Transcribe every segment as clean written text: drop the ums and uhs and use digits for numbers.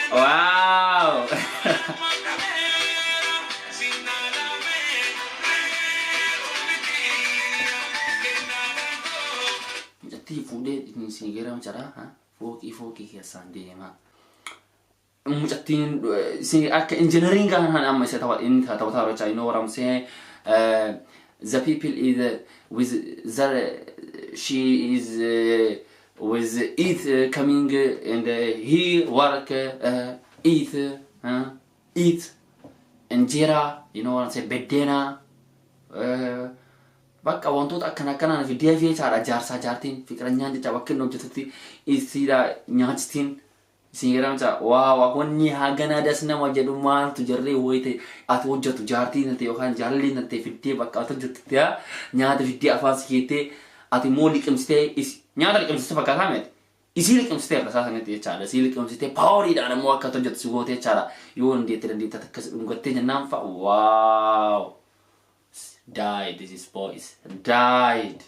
Wow. Jadi fude ini singgera cara ha foki ke sande ma mujatin si ak engineering kan han amma se tawa in tawa rocha ino ram se the people is with she is with it coming and he work eat انجيرا you know what I'm saying bedena baka wantoota akkana kana video fi cara jaarsa jaartiin fikranyaan jecha bakka inni hojjetutti isiidha nyaachtiin singiram cha waaw akonni hagana das nama jedhu maaltu jarree woyte ati hojjetu jaartiin nate yookaan jaalli nate fiddee bakka ati hojjetutti nyaata fiddee afaan siite ati moo liqimsitee nyaata liqimsitee fakkaata miti isi liqimsitee rasaasa nate jechaadha isi liqimsitee poweridhaan ammoo akka hojjetu si goote jechaadha yoo ndeetti takkas dhungattee jennaan fa waaw died. This is boys died.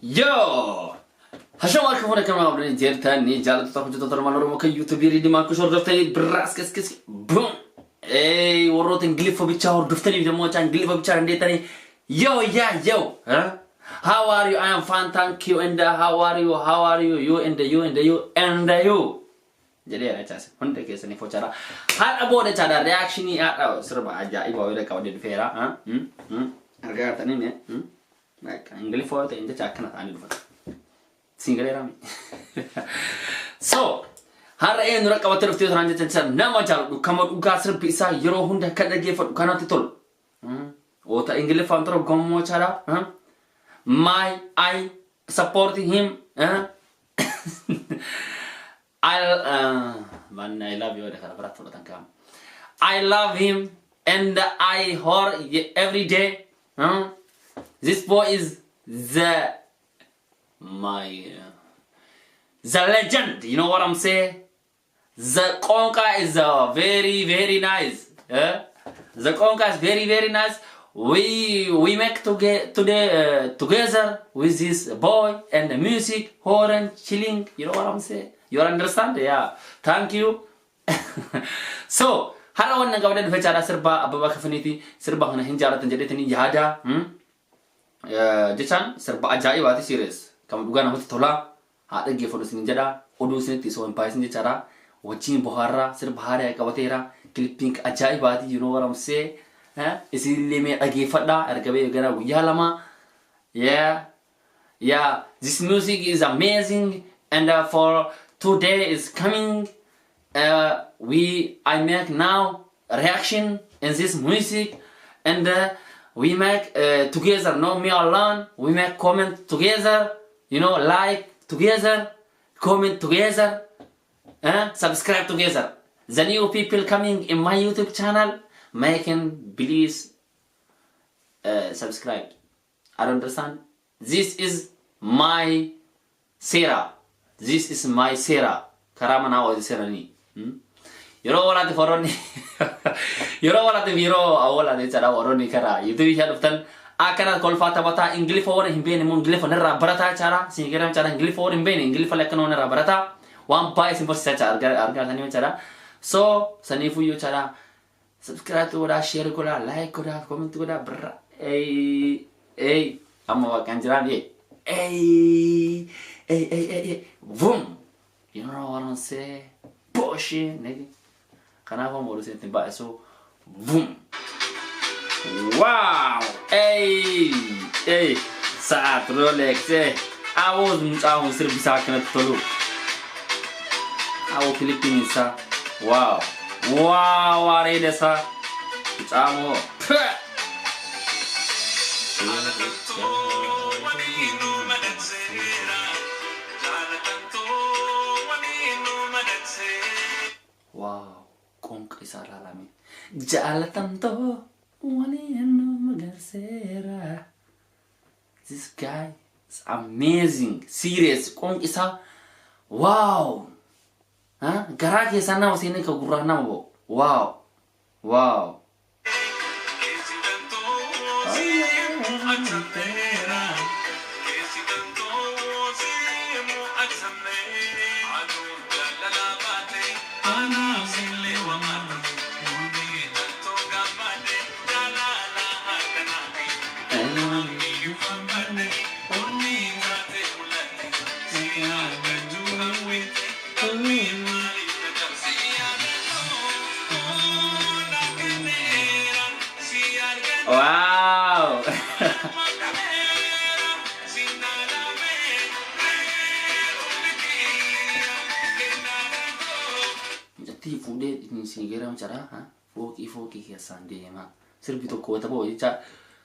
Yo, assalamualaikum warahmatullahi wabarakatuh. Ni jalan tetap kita termalu ke YouTube ini di maku short daftari beras kes boom. Warot English bicara short daftari di mau cang English bicara di tadi. Yo, huh? How are you? I am fine, thank you. And how are you? You and you. Jadi ada cas, honda ke sini focara. Har abo da cara reaction ni ada serba aja ibu ada kau di fera, Harga tani ni, Baik, English foto ini cakap nak anu dulu. Single rami. So, har ini nurak kau terus tiada orang jadi nama jalan. Kamu ugas serpisa, yoro honda kada gefat kana titul. Ota English fantro gomo cara, I support him, I love you. I love him and I heard every day. This boy is the legend. You know what I'm saying? The conca is very nice. The conca is very nice. We make together with this boy and the music, horn, chilling. You know what I'm saying? You understand? Yeah. Thank you. So, halo wan nagawa dan bicara serba ababa kafiniti serba hana hinjara tanjadi tani jahada. Jecan serba ajaib ati serius. Kamu duga nama tola ada gefodo sini jada odu sini tiso empai sini cara watching bohara serba hari kawatera clipping ajaib ati. You know what I'm saying? Isi leme agi fada ergabe gara yalama. Yeah, this music is amazing and for today is coming I make now reaction in this music and we make together, not me alone. We make comment together, you know, like together, comment together, subscribe together. The new people coming in my YouTube channel, making please subscribe. I don't understand. This is my Sarah. Karama na o Sarah ni. Yoro wala te foroni. Yoro wala te viro awala de cara foroni kara. Itu bisa daftar akana kolfata bata English for himbene mun English for nera barata cara. Singiram cara English for himbene English for lekano nera barata. One pie simple cara arga tani cara. So sanifu yo cara subscribe to da share ko da like ko da comment ko da bra. Amma kanjran ye. Boom. You know what I'm saying? Bullshit, nigga. Kenapa mau lurusin tembak so? Boom. Wow. Saat Rolex Awas mencahun sir bisa kena tolu. Awas Filipina sa. Wow. Are desa. Mencahun. Wow, kong kisah lalami. Jalatan to, walino magarsera. This guy is amazing, serious. Kong kisah, wow. Gara ke sana wasini ke gurana bo. Wow. Wow. Wow. Jadi fude ini singira cara ha foki kesan dema sirbi to ko tabo icha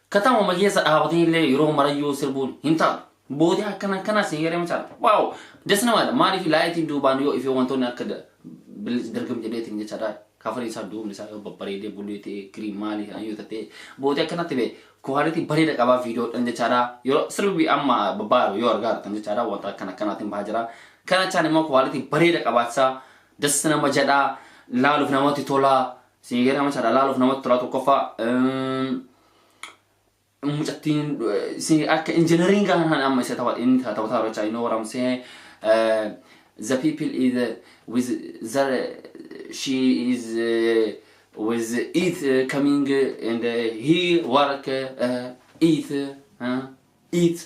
kata mo magesa awati le yuro marayo sirbun hinta bodi hakana kana singira cara wow desna wala mari fi lighting do ban yo if you want to nakada bil dergam jede tin cara kafari sa do misa bappare de bulite cream mali ayo tate bodi hakana tebe quality bari da kaba video dan cara yo sirbi amma babaro yo argar tan cara wata kana tin bajara kana chane mo quality bari da kaba sa desna majada lalu fnamati tola singira cara lalu fnamati tola to kofa mujatin si ak engineering kan amma se tawat in tawat ro chai no ram se the people is with she is with it coming and he work eat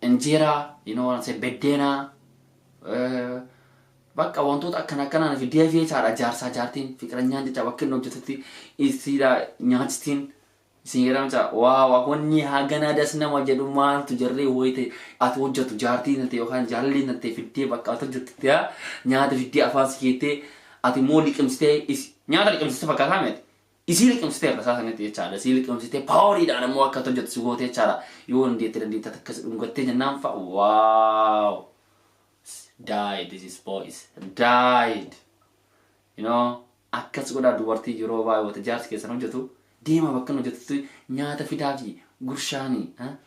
injera you know what I'm saying bedena baka wantoota akkana kana video fi cara jarsa jartin fikranya di tawakkil no jotati isira nyaachtin singira cha wow akonni hagana dasna wajadu mal tu jarre hoite at wajatu jarti nate yohan jalli nate fitti baka to jottiya nyaata fitti afas kite ati moli kimste is nyaata kimste baka kamet isili kimste rasa nate cha isili kimste power da mo akka to jotsu gote cara yon di tirandi tatakkas ngotte janam fa wow died these boys died you know akkas goda duwarti yuro ba wata jars ke sanam jotu dima bakkan jotu nyaata fidafi gurshani ha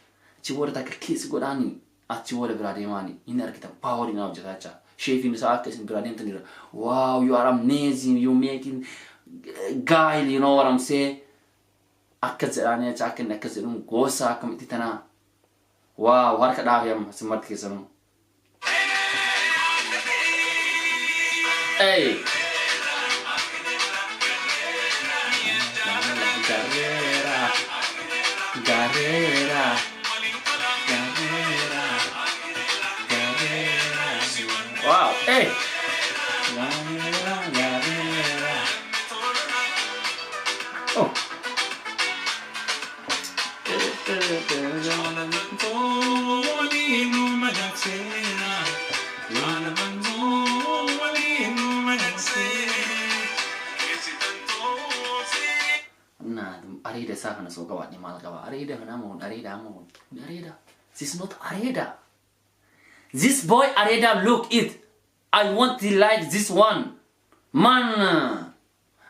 ci wora tak kis godani aci wora grademani inar kita power ina jatacha chef in sa akkas gradem tanira wow you are amazing you making guy you know what I'm saying akkas rane chakin akkas dum gosa kam itana wow war ka da yam smart ke sanam hey Garera wow hey Garera oh Areda sa kana so kawat ni mal kawa areda kana mo areda this is not areda this boy areda look it I want to like this one man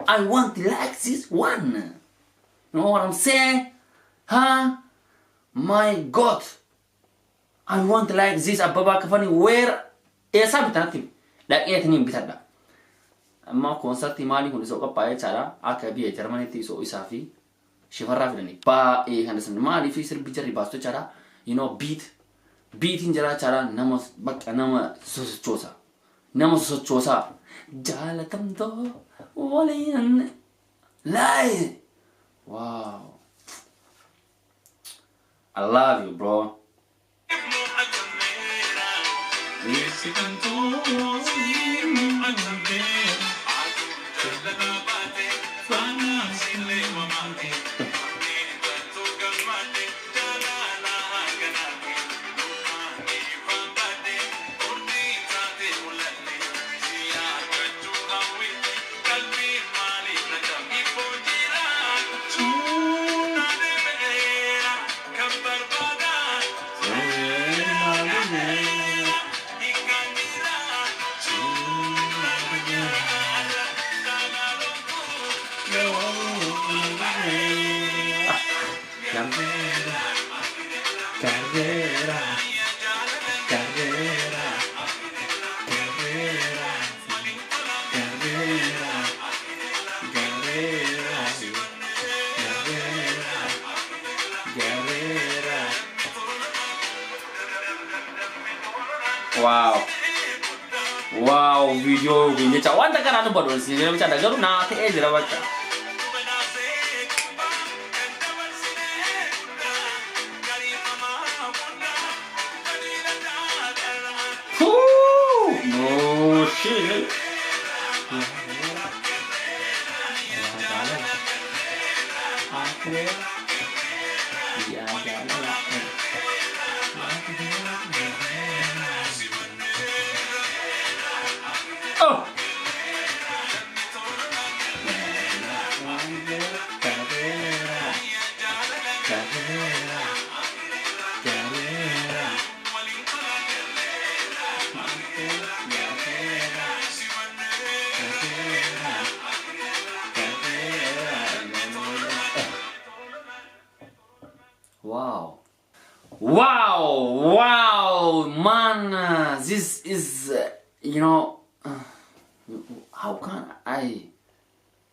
I want to like this one you know what I'm saying huh my god I want to like this ababa kafani where esa bitati like etni bitada amma concert mali kun so kapaya cara akabi Germany ti so isafi shifarra fidani pa henderson mali fi sir bijari basto cara you know beat injera cara nama bakka nama so chosa jala tamdo walian lai wow I love you bro Wow. Wow, video ini cawan tak kan anu baru sih. Jadi macam ada garu nak jera baca. No shit. Oh. Wow. Wow, wow, man, this is, you know, how can I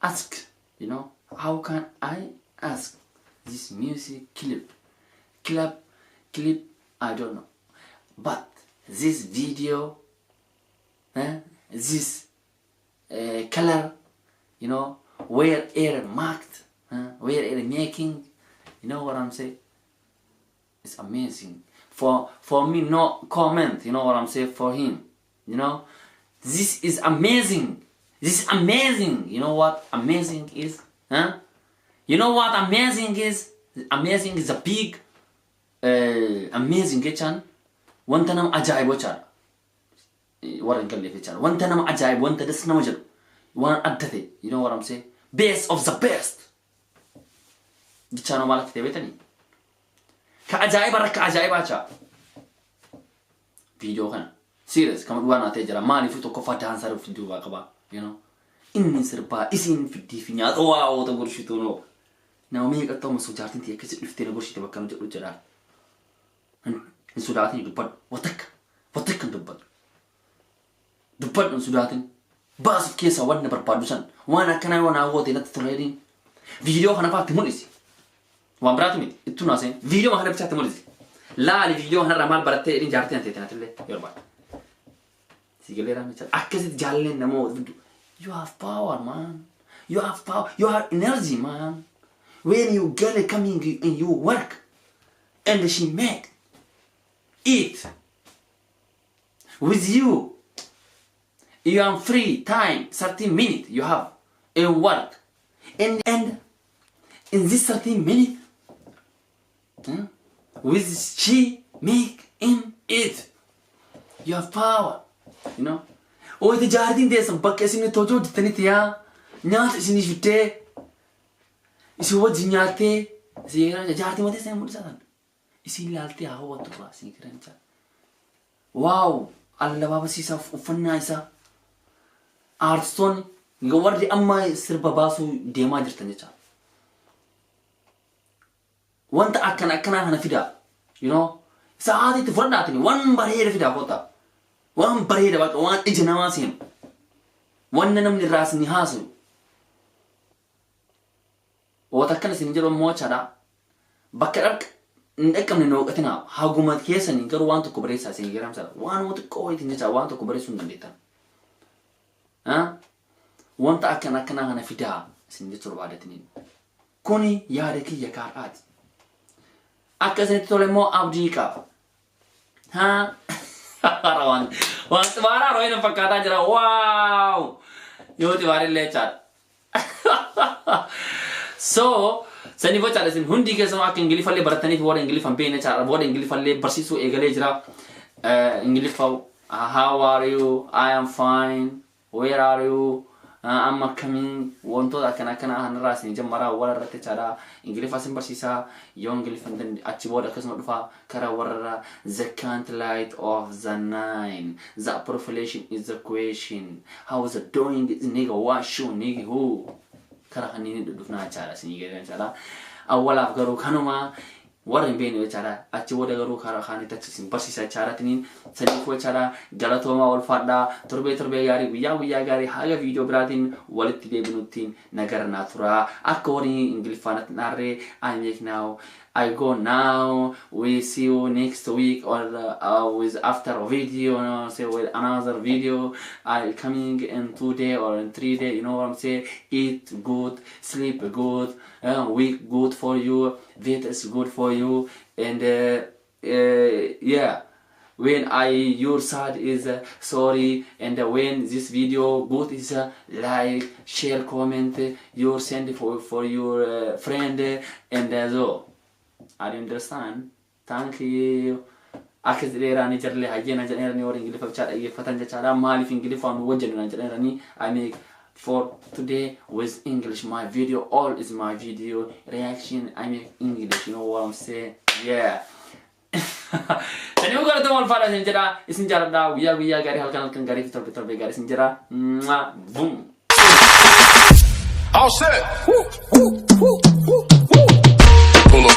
ask, you know, how can I ask this music clip, I don't know, but this video, this color, you know, where air marked, where air making, you know what I'm saying? It's amazing. For me, no comment, you know what I'm saying, for him, you know? This is amazing. This is amazing. You know what amazing is? Huh? You know what amazing is? Amazing is a big, amazing kitchen. Wanta nam ajaibo chara. Waran kalle fi chara. Wanta nam ajaib, wanta das nam ajab. Wan addate. You know what I'm saying? Best of the best. Gichano malak tebetani. Ka ajaib arka ajaib acha. Video kana. Serious, kama dua na tejara mali futo ko fata hansar fi duwa kaba, you know. Inni sirba isin fi difinya wow ta gurshi to no. Na mi ka to musu jartin ti kasi ifte na gurshi ta bakkan jadu jara. In sudatin dupat watak kan dupat. Dupat in sudatin. Bas kesa wanna berpadusan. Wana kana wana wote na tulaidin. Video kana fa timulisi. Wan bratimi itu na sen video ma kana bcha timulisi. La li video kana ramal baratte in jartin ante tele yorba. You have power, man. You have power. You have energy, man. When you girl coming and you work, and she make it with you. You have free time, 30 minutes you have in work, and in this 30 minutes, with she make in it. You have power. You know, oh the jardin there some buckets in the tojo ditanitia, not is in his vite. Is what zinyate, Zera, the jardin what is the Musan? Is he lalti a what to pass in Grancha? Wow, Allah Sisa Ufanisa Artstone, go what the Amma Sirbabasu demajertanita. One to Akana Hanafida, you know, Saadi to for nothing, one barrier fida hota. One parade about one ijanawasim. One nanam ni ras ni hasu. Watakan sinjero mochada. Bakarak nekam ni no katina. Hagumat kesa ni garu want to kubresa singeram sara. One want to go it in the want to kubresun nandita. Huh? One ta akana hana fida sinjero wadatinin. Kuni yareki yakar ad. Akasen tolemo abdika. Huh? Rawan suara roy nampak kata jera wow yo tiwari lecat. So sani bo cara sin hundi ke sama ke ingili falle baratani to wara ingili fampe ne cara bo ingili falle barsisu egale jera ingili fa how are you, I am fine, where are you, I'm coming. Wonto akana hanras ni jamara wara rate cara ingili fasim barsisa yo ingili fandan achibo da kasno dufa kara wara the can't light of the nine. The population is the question. How is it doing this nigga washu nigga who kara hanini dufna cara sini gelen cara awala afgaru kanuma warin bene cara achibo da garu kara khani tachisin barsisa cara tinin sadifo cara galatoma wal fadda turbe gari wiya gari haga video bratin walit de benutin nagar natura akori ingil fanat narre I make now I go now. We see you next week or with after a video, you know, say with another video. I coming in 2 day or in 3 day, you know what I'm saying? Eat good, sleep good, week good for you, that is good for you, and yeah. When your side is sorry, and when this video good is like, share, comment, you send for your friend, and so I understand. Thank you. Akis dirani jarle hajena janera or English chat fatan jachara malif English on wajan janera I make for today with English. My video all is my video reaction. I make English, you know what I'm saying? Yeah. Jadi bukan teman pada senjata, senjata dah, biar gari halkan gari betul gari senjata, boom. All set. Pull up.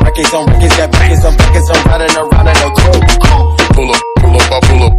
Records on records, got records on records, I'm riding around in a coupe. Pull up.